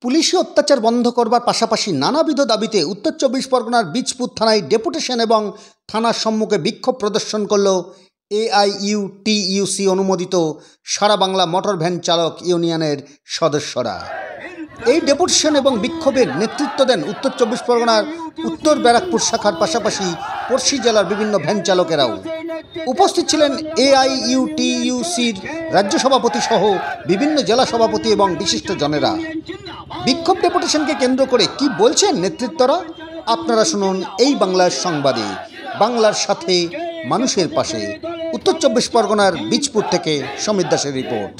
পুলিশি অত্যাচার বন্ধ করবার পাশাপাশি নানাবিধ দাবিতে উত্তর চব্বিশ পরগনার বীজপুর থানায় ডেপুটেশন এবং থানার সম্মুখে বিক্ষোভ প্রদর্শন করল AIUTUC অনুমোদিত সারা বাংলা মোটর ভ্যান চালক ইউনিয়নের সদস্যরা। এই ডেপুটেশন এবং বিক্ষোভের নেতৃত্ব দেন উত্তর চব্বিশ পরগনার উত্তর ব্যারাকপুর শাখার পাশাপাশি পড়শি জেলার বিভিন্ন ভ্যান চালকেরাও। উপস্থিত ছিলেন AIUTUCর রাজ্য সভাপতি সহ বিভিন্ন জেলা সভাপতি এবং বিশিষ্ট জনেরা। বিক্ষোভ ডেপুটেশনকে কেন্দ্র করে কি বলছেন নেতৃত্বরা, আপনারা শুনুন এই বাংলার সংবাদে। বাংলার সাথে মানুষের পাশে। উত্তর চব্বিশ পরগনার বীজপুর থেকে সমীর দাসের রিপোর্ট।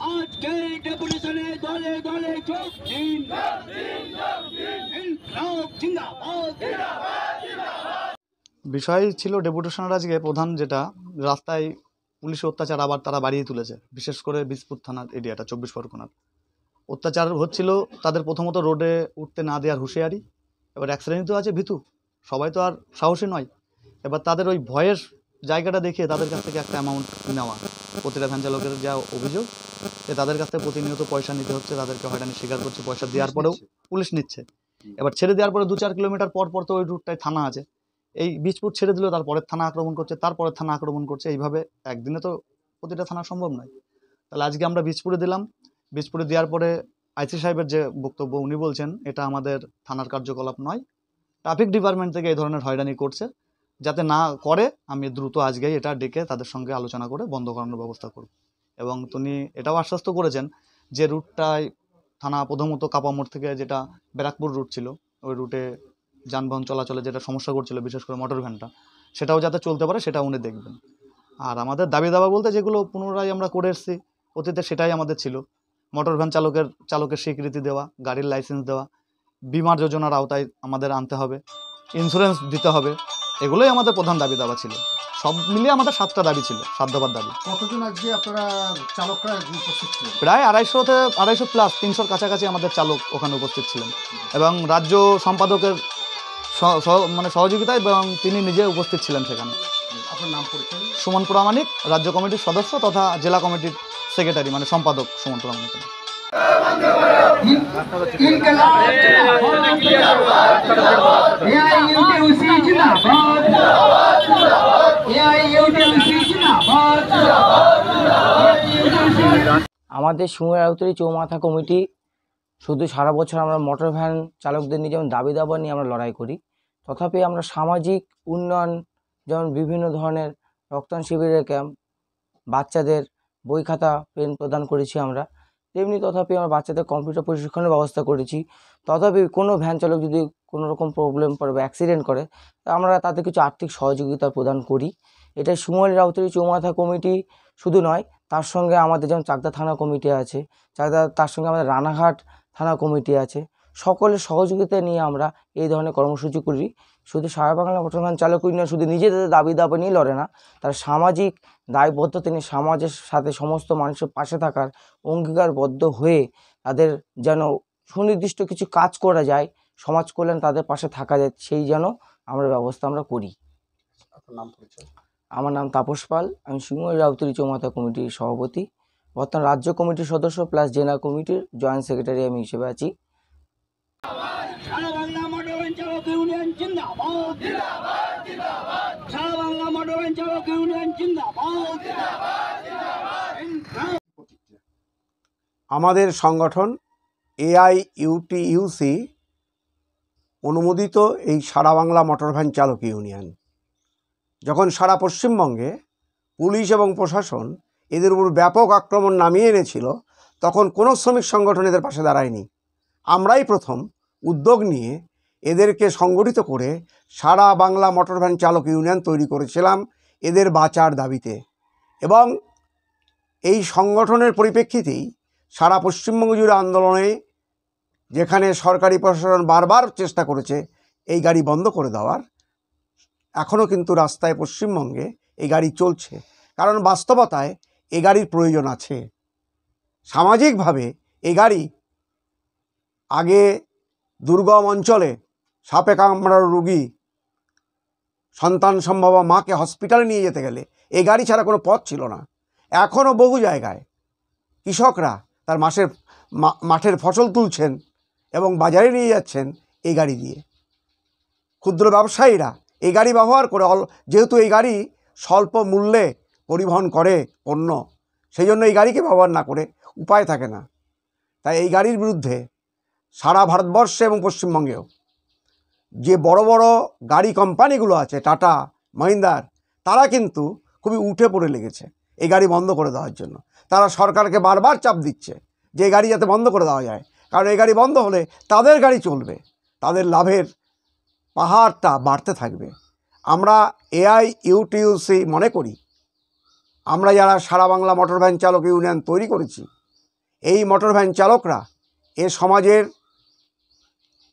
বিষয় ছিল ডেপুটেশনের আজকে প্রধান যেটা রাস্তায় পুলিশের অত্যাচার আবার তারা বাড়িয়ে তুলেছে, বিশেষ করে বীজপুর থানার এরিয়াটা চব্বিশ পরগনার অত্যাচার হচ্ছিল। তাদের প্রথমত রোডে উঠতে না দেওয়ার হুঁশিয়ারি, এবার এক শ্রেণী তো আছে ভীতু, সবাই তো আর সাহসী নয়। এবার তাদের ওই ভয়ের জায়গাটা দেখিয়ে তাদের কাছ থেকে একটা অ্যামাউন্ট নেওয়া, প্রতিটা ভ্যান চালকের যা অভিযোগ যে তাদের কাছ থেকে প্রতিনিয়ত পয়সা নিতে হচ্ছে, তাদেরকে হয়রানি স্বীকার করছে, পয়সা দেওয়ার পরেও পুলিশ নিচ্ছে। এবার ছেড়ে দেওয়ার পরে 2-4 কিলোমিটার পর পর তো ওই রুটটায় থানা আছে, এই বীজপুর ছেড়ে দিলেও তারপরের থানা আক্রমণ করছে, তারপরের থানা আক্রমণ করছে, এইভাবে একদিনে তো প্রতিটা থানা সম্ভব নয়। তাহলে আজকে আমরা বীজপুরে দিলাম। বীজপুরে দেওয়ার পরে আইসি সাহেবের যে বক্তব্য, উনি বলছেন এটা আমাদের থানার কার্যকলাপ নয়, ট্রাফিক ডিপার্টমেন্ট থেকে এই ধরনের হয়রানি করছে, যাতে না করে আমি দ্রুত আজকেই এটা ডেকে তাদের সঙ্গে আলোচনা করে বন্ধ করানোর ব্যবস্থা করব। এবং তিনি এটাও আশ্বস্ত করেছেন যে রুটটায় থানা প্রথমত কাপামোড় থেকে যেটা ব্যারাকপুর রুট ছিল, ওই রুটে যানবাহন চলাচলে যেটা সমস্যা করছিল, বিশেষ করে মোটর ভ্যানটা, সেটাও যাতে চলতে পারে সেটা উনি দেখবেন। আর আমাদের দাবি দাবা বলতে যেগুলো পুনরায় আমরা করে এসেছি অতীতে, সেটাই আমাদের ছিল। মোটর ভ্যান চালকের স্বীকৃতি দেওয়া, গাড়ির লাইসেন্স দেওয়া, বিমার যোজনার আওতায় আমাদের আনতে হবে, ইন্স্যুরেন্স দিতে হবে, এগুলোই আমাদের প্রধান দাবি দাবা ছিল। সব মিলিয়ে আমাদের 7টা দাবি ছিল, 7 দফার দাবি। কতজন আজকে আপনারা চালকরা উপস্থিত ছিলেন? প্রায় 250 প্লাস 300 কাছাকাছি আমাদের চালক ওখানে উপস্থিত ছিলেন, এবং রাজ্য সম্পাদকের সহযোগিতায়, এবং তিনি নিজে উপস্থিত ছিলেন সেখানে। আপনার নাম পরিচয়? সুমন প্রামাণিক, রাজ্য কমিটির সদস্য তথা জেলা কমিটির সেক্রেটারি, সম্পাদক সুমন প্রামাণিক। আমাদের সুমের আউতরি চৌমাথা কমিটি শুধু সারা বছর আমরা মোটর ভ্যান চালকদের নিয়ে যেমন দাবি দাবা নিয়ে আমরা লড়াই করি, তথাপি আমরা সামাজিক উন্নয়ন, যেমন বিভিন্ন ধরনের রক্তদান শিবিরের ক্যাম্প, বাচ্চাদের বই খাতা পেন প্রদান করেছি আমরা, তেমনি তথাপি আমরা বাচ্চাদের কম্পিউটার প্রশিক্ষণের ব্যবস্থা করেছি। তথাপি কোনো ভ্যান চালক যদি কোনো রকম প্রবলেম পড়ে বা অ্যাক্সিডেন্ট করে, আমরা তাদের কিছু আর্থিক সহযোগিতা প্রদান করি। এটা সুমন রাউতরি চৌমাথা কমিটি শুধু নয়, তার সঙ্গে আমাদের যেমন চাকদা থানা কমিটি আছে, তার সঙ্গে আমাদের রানাঘাট থানা কমিটি আছে, সকলের সহযোগিতা নিয়ে আমরা এই ধরনের কর্মসূচি করি। শুধু সারা বাংলা মোটর ভ্যান চালক ইউনিয়ন শুধু নিজেদের দাবি দাবা নিয়ে লড়ে না, তারা সামাজিক দায়বদ্ধতা নিয়ে সমাজের সাথে সমস্ত মানুষের পাশে থাকার অঙ্গীকারবদ্ধ হয়ে তাদের যেন সুনির্দিষ্ট কিছু কাজ করা যায়, সমাজ কল্যাণ তাদের পাশে থাকা যায়, সেই যেন আমরা ব্যবস্থা আমরা করি। আপনার নাম পরিচয়? আমার নাম তাপস পাল, আমি সুমন রাউতরি চৌমাথা কমিটির সভাপতি, বর্তমান রাজ্য কমিটির সদস্য প্লাস জেলা কমিটির জয়েন্ট সেক্রেটারি আমি হিসেবে আছি। আমাদের সংগঠন AIUTUC অনুমোদিত এই সারা বাংলা মোটর ভ্যান চালক ইউনিয়ন যখন সারা পশ্চিমবঙ্গে পুলিশ এবং প্রশাসন এদের উপর ব্যাপক আক্রমণ নামিয়ে এনেছিল, তখন কোনো শ্রমিক সংগঠন এদের পাশে দাঁড়ায়নি। আমরাই প্রথম উদ্যোগ নিয়ে এদেরকে সংগঠিত করে সারা বাংলা মোটর ভ্যান চালক ইউনিয়ন তৈরি করেছিলাম এদের বাঁচার দাবিতে। এবং এই সংগঠনের পরিপ্রেক্ষিতেই সারা পশ্চিমবঙ্গ জুড়ে আন্দোলনে, যেখানে সরকারি প্রশাসন বারবার চেষ্টা করেছে এই গাড়ি বন্ধ করে দেওয়ার, এখনও কিন্তু রাস্তায় পশ্চিমবঙ্গে এই গাড়ি চলছে। কারণ বাস্তবতায় এই গাড়ির প্রয়োজন আছে। সামাজিকভাবে এই গাড়ি আগে দুর্গম অঞ্চলে সাপে কামড়ার রুগী, সন্তান সম্ভবা মাকে হসপিটালে নিয়ে যেতে গেলে এই গাড়ি ছাড়া কোনো পথ ছিল না। এখনও বহু জায়গায় কৃষকরা তার মাঠের ফসল তুলছেন এবং বাজারে নিয়ে যাচ্ছেন এই গাড়ি দিয়ে। ক্ষুদ্র ব্যবসায়ীরা এই গাড়ি ব্যবহার করে যেহেতু এই গাড়ি স্বল্প মূল্যে পরিবহন করে পণ্য, সেই জন্য এই গাড়িকে ব্যবহার না করে উপায় থাকে না। তাই এই গাড়ির বিরুদ্ধে সারা ভারতবর্ষে এবং পশ্চিমবঙ্গেও যে বড় বড় গাড়ি কোম্পানিগুলো আছে, টাটা, মহিন্দ্রার, তারা কিন্তু খুবই উঠে পড়ে লেগেছে এই গাড়ি বন্ধ করে দেওয়ার জন্য। তারা সরকারকে বারবার চাপ দিচ্ছে যে এই গাড়ি যাতে বন্ধ করে দেওয়া যায়, কারণ এই গাড়ি বন্ধ হলে তাদের গাড়ি চলবে, তাদের লাভের পাহাড়টা বাড়তে থাকবে। আমরা এআইইউটিউসি মনে করি, আমরা যারা সারা বাংলা মোটর ভ্যান চালক ইউনিয়ন তৈরি করেছি, এই মোটর ভ্যান চালকরা এ সমাজের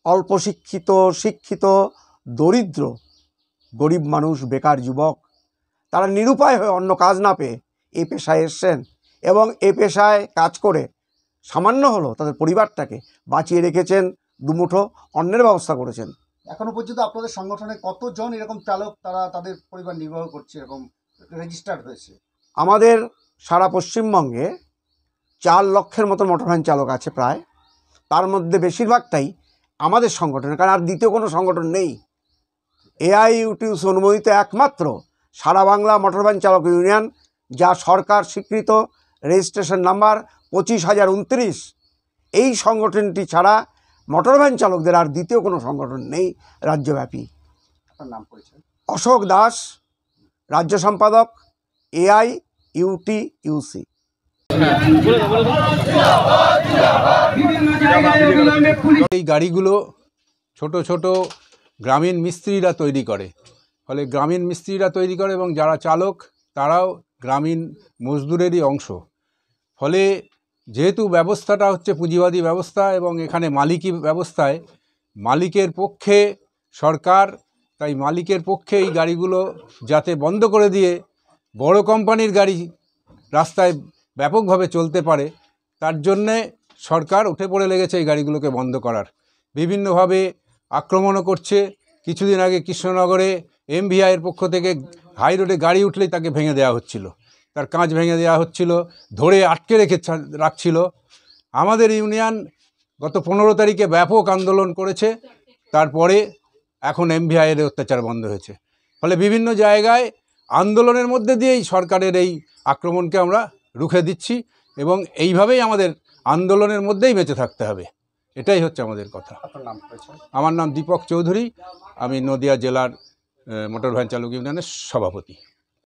অল্প শিক্ষিত, শিক্ষিত, দরিদ্র, গরিব মানুষ, বেকার যুবক, তারা নিরুপায় হয়ে অন্য কাজ না পেয়ে এই পেশায় এসছেন এবং এই পেশায় কাজ করে সামান্য হলো তাদের পরিবারটাকে বাঁচিয়ে রেখেছেন, দুমুঠো অন্যের ব্যবস্থা করেছেন। এখনো পর্যন্ত আপনাদের সংগঠনে কতজন এরকম চালক তারা তাদের পরিবার নির্বাহ করছে, এরকম রেজিস্টার্ড হয়েছে? আমাদের সারা পশ্চিমবঙ্গে 4 লক্ষের মতো মোটর ভ্যান চালক আছে প্রায়। তার মধ্যে বেশিরভাগটাই আমাদের সংগঠনে, কারণ আর দ্বিতীয় কোনো সংগঠন নেই। এআইইউটিউসি অনুমোদিত একমাত্র সারা বাংলা মোটর ভ্যান চালক ইউনিয়ন, যা সরকার স্বীকৃত, রেজিস্ট্রেশন নাম্বার 25,029। এই সংগঠনটি ছাড়া মোটর ভ্যান চালকদের আর দ্বিতীয় কোনো সংগঠন নেই রাজ্যব্যাপী। আপনার নাম পরিচয়? অশোক দাস, রাজ্য সম্পাদক, এআইইউটিউসি। এই গাড়িগুলো ছোট ছোট গ্রামীণ মিস্ত্রিরা তৈরি করে, ফলে গ্রামীণ মিস্ত্রিরা তৈরি করে এবং যারা চালক তারাও গ্রামীণ মজদুরেরই অংশ। ফলে যেহেতু ব্যবস্থাটা হচ্ছে পুঁজিবাদী ব্যবস্থা এবং এখানে মালিকি ব্যবস্থায় মালিকের পক্ষে সরকার, তাই মালিকের পক্ষে এই গাড়িগুলো যাতে বন্ধ করে দিয়ে বড় কোম্পানির গাড়ি রাস্তায় ব্যাপকভাবে চলতে পারে, তার জন্যে সরকার উঠে পড়ে লেগেছে এই গাড়িগুলোকে বন্ধ করার। বিভিন্নভাবে আক্রমণও করছে। কিছুদিন আগে কৃষ্ণনগরে এমভিআইয়ের পক্ষ থেকে হাই রোডে গাড়ি উঠলেই তাকে ভেঙে দেওয়া হচ্ছিল, তার কাঁচ ভেঙে দেওয়া হচ্ছিল, ধরে আটকে রাখছিল। আমাদের ইউনিয়ন গত 15 তারিখে ব্যাপক আন্দোলন করেছে, তারপরে এখন এমভিআইয়ের অত্যাচার বন্ধ হয়েছে। ফলে বিভিন্ন জায়গায় আন্দোলনের মধ্যে দিয়েই সরকারের এই আক্রমণকে আমরা রুখে দিচ্ছি এবং এইভাবেই আমাদের আন্দোলনের মধ্যেই বেঁচে থাকতে হবে, এটাই হচ্ছে আমাদের কথা। আপনার নাম পরিচয়? আমার নাম দীপক চৌধুরী, আমি নদিয়া জেলার মোটর ভ্যান চালক ইউনিয়নের সভাপতি।